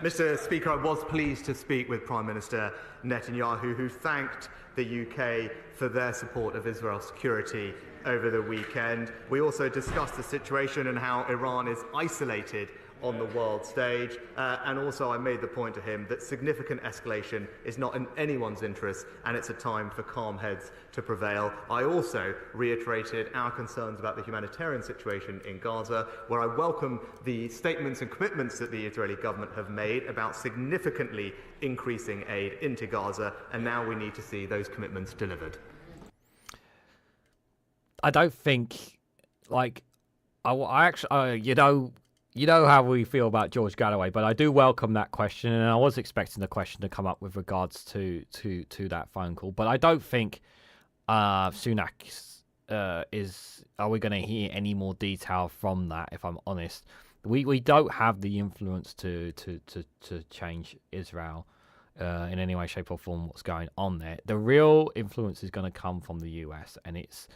Mr. Speaker, I was pleased to speak with Prime Minister Netanyahu, who thanked the UK for their support of Israel's security over the weekend. We also discussed the situation and how Iran is isolated on the world stage, and also I made the point to him that significant escalation is not in anyone's interest, and it's a time for calm heads to prevail. I also reiterated our concerns about the humanitarian situation in Gaza, where I welcome the statements and commitments that the Israeli government have made about significantly increasing aid into Gaza, and now we need to see those commitments delivered. I don't think, like, I actually, you know how we feel about George Galloway, but I do welcome that question, and I was expecting the question to come up with regards to that phone call. But I don't think Sunak is. Are we going to hear any more detail from that? If I'm honest, we don't have the influence to change Israel in any way, shape, or form. What's going on there? The real influence is going to come from the US, and it's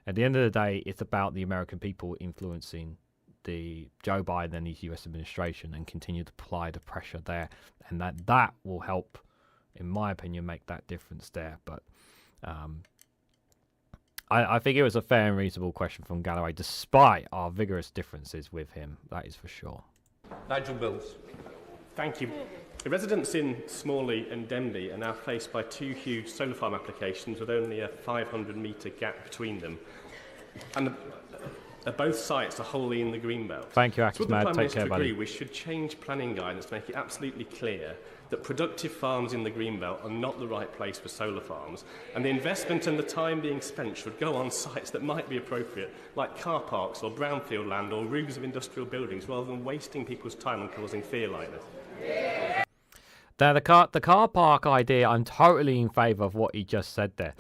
at the end of the day, it's about the American people influencing the Joe Biden and his US administration and continue to apply the pressure there, and that will help, in my opinion, make that difference there. But I think it was a fair and reasonable question from Galloway, despite our vigorous differences with him. That is for sure. Nigel Mills. Thank you. The residents in Smalley and Denby are now faced by two huge solar farm applications with only a 500-metre gap between them. And both sites are wholly in the Greenbelt. Thank you, So Axis would the Mad. Prime Take Minister care, buddy. agree we should change planning guidance to make it absolutely clear that productive farms in the Greenbelt are not the right place for solar farms, and the investment and the time being spent should go on sites that might be appropriate, like car parks or brownfield land or roofs of industrial buildings, rather than wasting people's time and causing fear like this? Now, the car park idea, I'm totally in favour of what he just said there.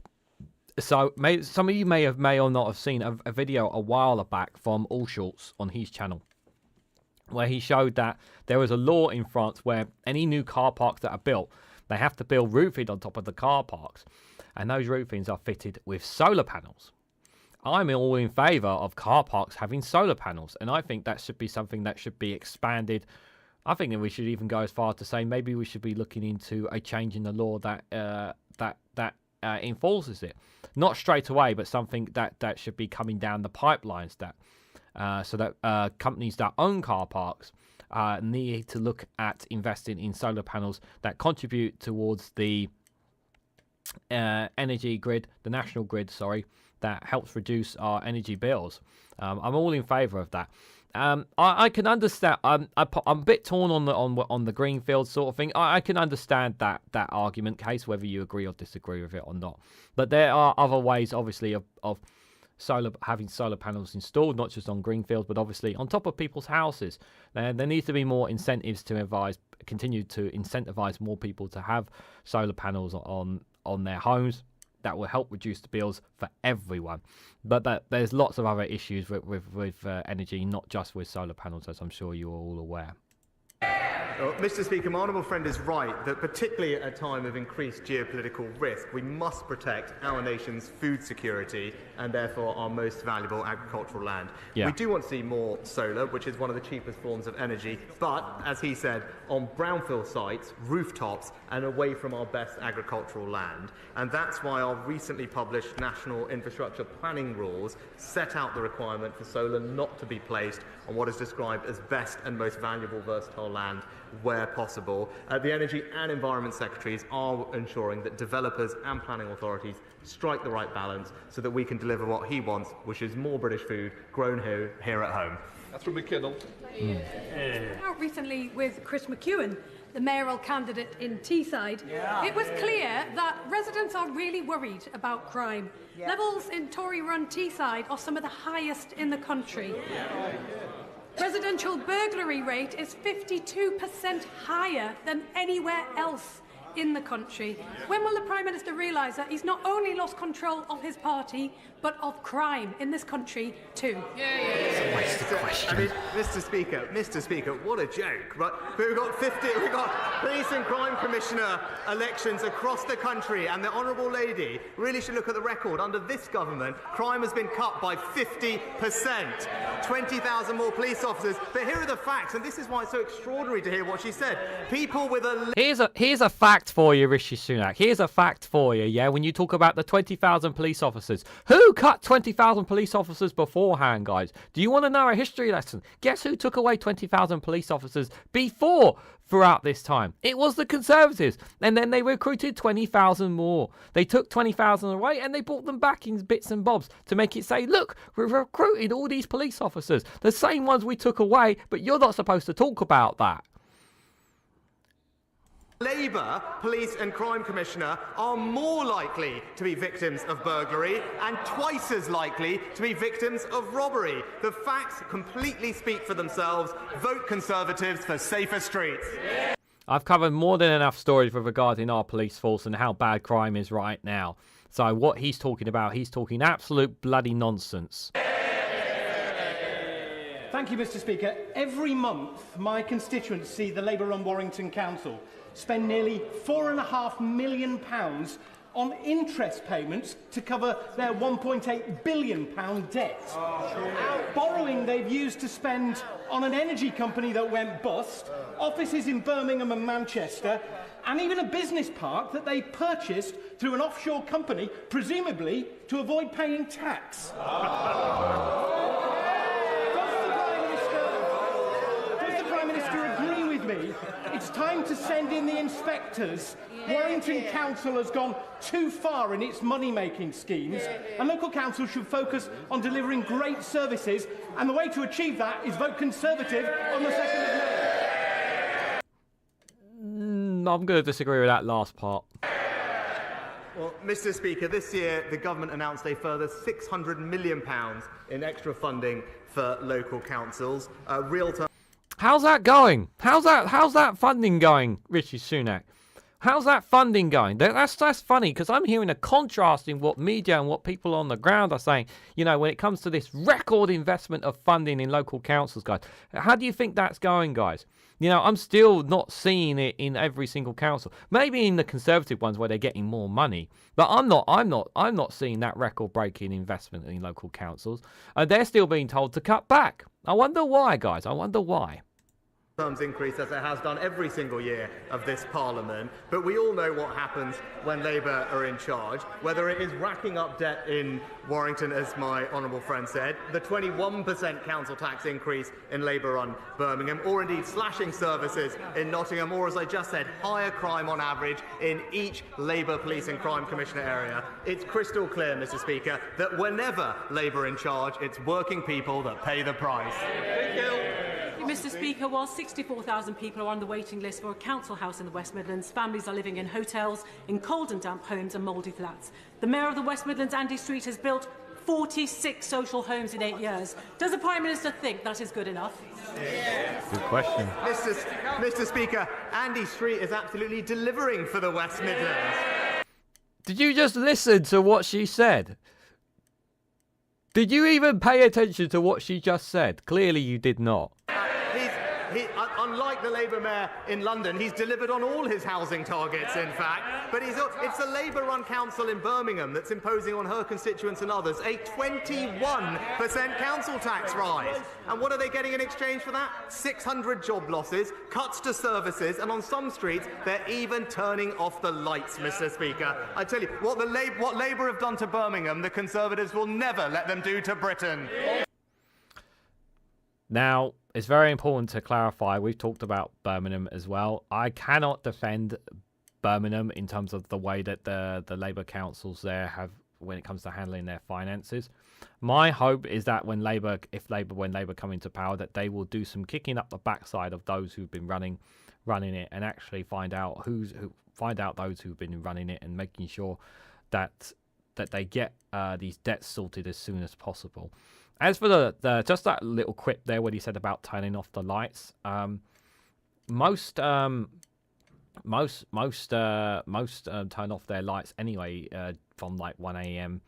So, some of you may or not have seen a video a while back from All Shorts on his channel, where he showed that there was a law in France where any new car parks that are built, they have to build roofing on top of the car parks, and those roofings are fitted with solar panels. I'm all in favour of car parks having solar panels, and I think that should be something that should be expanded. I think that we should even go as far to say maybe we should be looking into a change in the law that enforces it. Not straight away, but something that should be coming down the pipelines, so that companies that own car parks need to look at investing in solar panels that contribute towards the energy grid, the national grid, that helps reduce our energy bills. I'm all in favour of that. I can understand. I'm a bit torn on the greenfield sort of thing. I can understand that argument case, whether you agree or disagree with it or not. But there are other ways, obviously, of having solar panels installed, not just on greenfields, but obviously on top of people's houses. There needs to be more incentives to continue to incentivize more people to have solar panels on their homes. That will help reduce the bills for everyone. But there's lots of other issues with energy, not just with solar panels, as I'm sure you're all aware. Well, Mr. Speaker, my honourable friend is right that particularly at a time of increased geopolitical risk, we must protect our nation's food security and therefore our most valuable agricultural land. Yeah. We do want to see more solar, which is one of the cheapest forms of energy, but, as he said, on brownfield sites, rooftops, and away from our best agricultural land. And that's why our recently published National Infrastructure Planning Rules set out the requirement for solar not to be placed on what is described as best and most valuable versatile land where possible. The Energy and Environment Secretaries are ensuring that developers and planning authorities strike the right balance so that we can deliver what he wants, which is more British food grown here at home. That's from McKinnell. Out recently with Chris McEwen, the mayoral candidate in Teesside, it was clear that residents are really worried about crime. Levels in Tory-run Teesside are some of the highest in the country. Residential burglary rate is 52% higher than anywhere else in the country. When will the Prime Minister realise that he's not only lost control of his party, but of crime in this country too? I mean, Mr. Speaker, what a joke, right? We've got police and crime commissioner elections across the country, and the honourable lady really should look at the record. Under this government, crime has been cut by 50%. 20,000 more police officers. But here are the facts, and this is why it's so extraordinary to hear what she said. People with a... Here's a fact for you, Rishi Sunak. Here's a fact for you, yeah? When you talk about the 20,000 police officers, who cut 20,000 police officers beforehand, guys? Do you want to know a history lesson? Guess who took away 20,000 police officers throughout this time? It was the Conservatives. And then they recruited 20,000 more. They took 20,000 away and they brought them back in bits and bobs to make it say, look, we've recruited all these police officers. The same ones we took away, but you're not supposed to talk about that. Labour Police and Crime Commissioner are more likely to be victims of burglary and twice as likely to be victims of robbery. The facts completely speak for themselves. Vote Conservatives for safer streets. I've covered more than enough stories with regarding our police force and how bad crime is right now. So what he's talking about, he's talking absolute bloody nonsense. Thank you, Mr. Speaker. Every month, my constituency, the Labour-run Warrington Council, spend nearly £4.5 million on interest payments to cover their £1.8 billion debt. Borrowing they've used to spend on an energy company that went bust, offices in Birmingham and Manchester, and even a business park that they purchased through an offshore company, presumably to avoid paying tax. Does the Prime Minister agree with me? It's time to send in the inspectors. Warrington Council has gone too far in its money-making schemes, and local councils should focus on delivering great services, and the way to achieve that is vote Conservative on the 2nd of May. I'm going to disagree with that last part. Well, Mr. Speaker, this year the government announced a further £600 million in extra funding for local councils. How's that going? How's that funding going, Rishi Sunak? How's that funding going? That's funny, because I'm hearing a contrast in what media and what people on the ground are saying, you know, when it comes to this record investment of funding in local councils, guys. How do you think that's going, guys? You know, I'm still not seeing it in every single council. Maybe in the Conservative ones where they're getting more money, but I'm not seeing that record-breaking investment in local councils. They're still being told to cut back. I wonder why, guys. I wonder why. Terms increase as it has done every single year of this Parliament, but we all know what happens when Labour are in charge, whether it is racking up debt in Warrington, as my honourable friend said, the 21% council tax increase in Labour-run Birmingham, or indeed slashing services in Nottingham, or as I just said, higher crime on average in each Labour Police and Crime Commissioner area. It's crystal clear, Mr. Speaker, that whenever Labour are in charge, it's working people that pay the price. Thank you. Mr. Speaker, while 64,000 people are on the waiting list for a council house in the West Midlands, families are living in hotels, in cold and damp homes and mouldy flats. The Mayor of the West Midlands, Andy Street, has built 46 social homes in 8 years. Does the Prime Minister think that is good enough? Good question. Mr. Speaker, Andy Street is absolutely delivering for the West Midlands. Did you just listen to what she said? Did you even pay attention to what she just said? Clearly you did not. Unlike the Labour Mayor in London, he's delivered on all his housing targets, in fact. But it's the Labour-run council in Birmingham that's imposing on her constituents and others a 21% council tax rise. And what are they getting in exchange for that? 600 job losses, cuts to services, and on some streets, they're even turning off the lights, Mr. Speaker. I tell you, what Labour have done to Birmingham, the Conservatives will never let them do to Britain. Now, it's very important to clarify, we've talked about Birmingham as well. I cannot defend Birmingham in terms of the way that the Labour councils there have when it comes to handling their finances. My hope is that when Labour come into power, that they will do some kicking up the backside of those who've been running it, and actually find out those who've been running it, and making sure that they get these debts sorted as soon as possible. As for the just that little quip there when he said about turning off the lights, most turn off their lights anyway from like 1 a.m.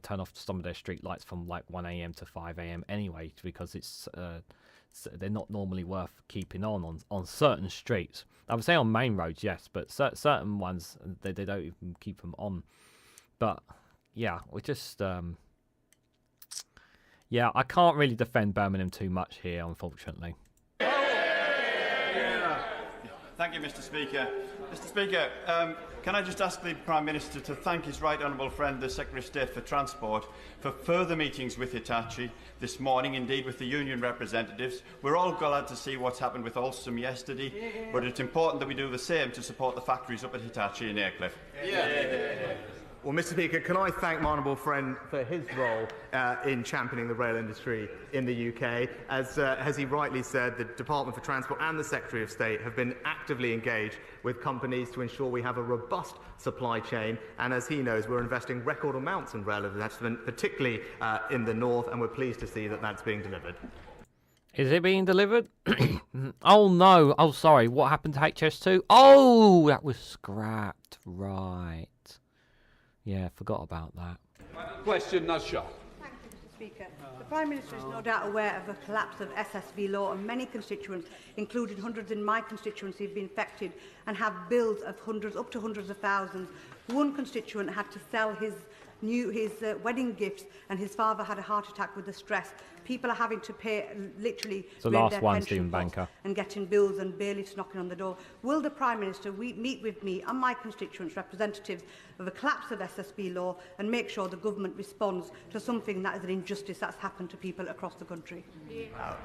Turn off some of their street lights from like 1 a.m. to 5 a.m. anyway, because they're not normally worth keeping on certain streets. I would say on main roads, yes, but certain ones they don't even keep them on. But yeah, we just yeah, I can't really defend Birmingham too much here, unfortunately. Thank you, Mr. Speaker. Mr. Speaker, can I just ask the Prime Minister to thank his right honourable friend, the Secretary of State for Transport, for further meetings with Hitachi this morning, indeed with the union representatives. We're all glad to see what's happened with Alstom yesterday, but it's important that we do the same to support the factories up at Hitachi in Aycliffe. Well, Mr. Speaker, can I thank my honourable friend for his role in championing the rail industry in the UK. As he rightly said, the Department for Transport and the Secretary of State have been actively engaged with companies to ensure we have a robust supply chain. And as he knows, we're investing record amounts in rail investment, particularly in the north, and we're pleased to see that that's being delivered. Is it being delivered? Oh, no. Oh, sorry. What happened to HS2? Oh, that was scrapped. Right. Yeah, forgot about that. Question, Nazsha. Thank you, Mr. Speaker. The Prime Minister is no doubt aware of the collapse of SSV law, and many constituents, including hundreds in my constituency, have been affected and have bills of hundreds, up to hundreds of thousands, One constituent had to sell his wedding gifts, and his father had a heart attack with the stress. People are having to pay literally The their last one, pension Stephen costs Banker. and getting bills and bailiffs knocking on the door. Will the Prime Minister meet with me and my constituents, representatives of the collapse of SSB law, and make sure the government responds to something that is an injustice that's happened to people across the country?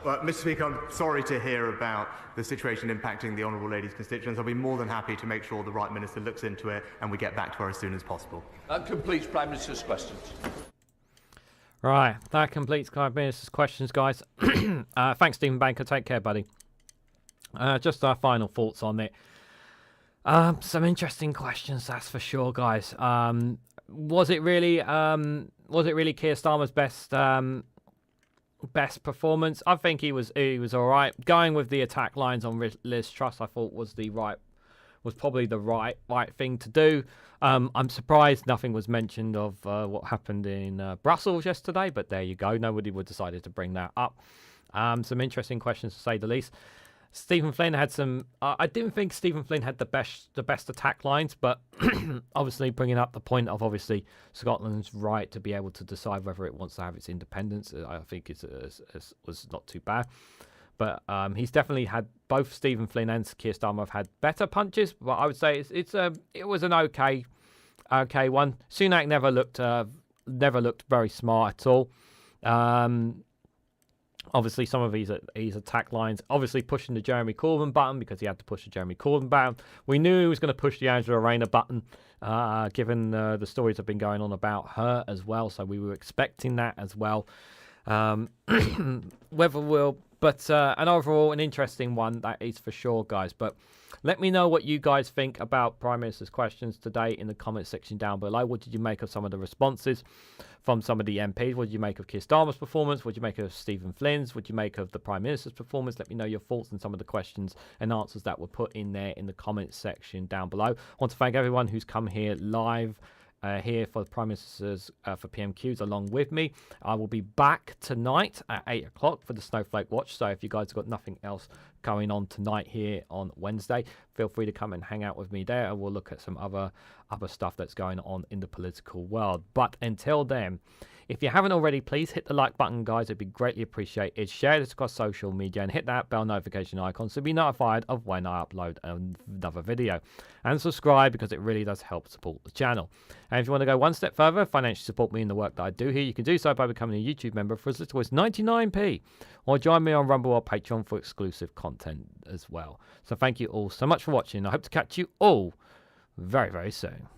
Well, Mr. Speaker, I'm sorry to hear about the situation impacting the Honourable Lady's constituents. I'll be more than happy to make sure the right Minister looks into it and we get back to her as soon as possible. That completes Prime Minister's questions. Right, that completes Prime Minister's questions, guys. Thanks, Stephen Banker. Take care, buddy. Just our final thoughts on it. Some interesting questions, that's for sure, guys. Was it really Keir Starmer's best performance? I think he was all right. Going with the attack lines on Liz Truss, I thought was probably the right thing to do. I'm surprised nothing was mentioned of what happened in Brussels yesterday, but there you go. Nobody would decided to bring that up. Some interesting questions to say the least. Stephen Flynn had some. I didn't think Stephen Flynn had the best attack lines, but obviously bringing up the point of obviously Scotland's right to be able to decide whether it wants to have its independence, I think was not too bad. But he's definitely had both Stephen Flynn and Keir Starmer have had better punches. But I would say it was an okay one. Sunak never looked very smart at all. Obviously, some of his attack lines, obviously pushing the Jeremy Corbyn button because he had to push the Jeremy Corbyn button. We knew he was going to push the Angela Rayner button, given the stories have been going on about her as well. So we were expecting that as well. Whether we'll... But an overall, an interesting one, that is for sure, guys. But let me know what you guys think about Prime Minister's questions today in the comment section down below. What did you make of some of the responses from some of the MPs? What did you make of Keir Starmer's performance? What did you make of Stephen Flynn's? What did you make of the Prime Minister's performance? Let me know your thoughts on some of the questions and answers that were put in there in the comment section down below. I want to thank everyone who's come here live here for the Prime Minister's for PMQs along with me. I will be back tonight at 8 o'clock for the Snowflake Watch. So if you guys have got nothing else going on tonight here on Wednesday, feel free to come and hang out with me there, and we'll look at some other stuff that's going on in the political world. But until then, if you haven't already, please hit the like button, guys. It'd be greatly appreciated. Share this across social media and hit that bell notification icon to be notified of when I upload another video. And subscribe because it really does help support the channel. And if you want to go one step further, financially support me in the work that I do here, you can do so by becoming a YouTube member for as little as 99p, or join me on Rumble or Patreon for exclusive content as well. So thank you all so much for watching. I hope to catch you all very, very soon.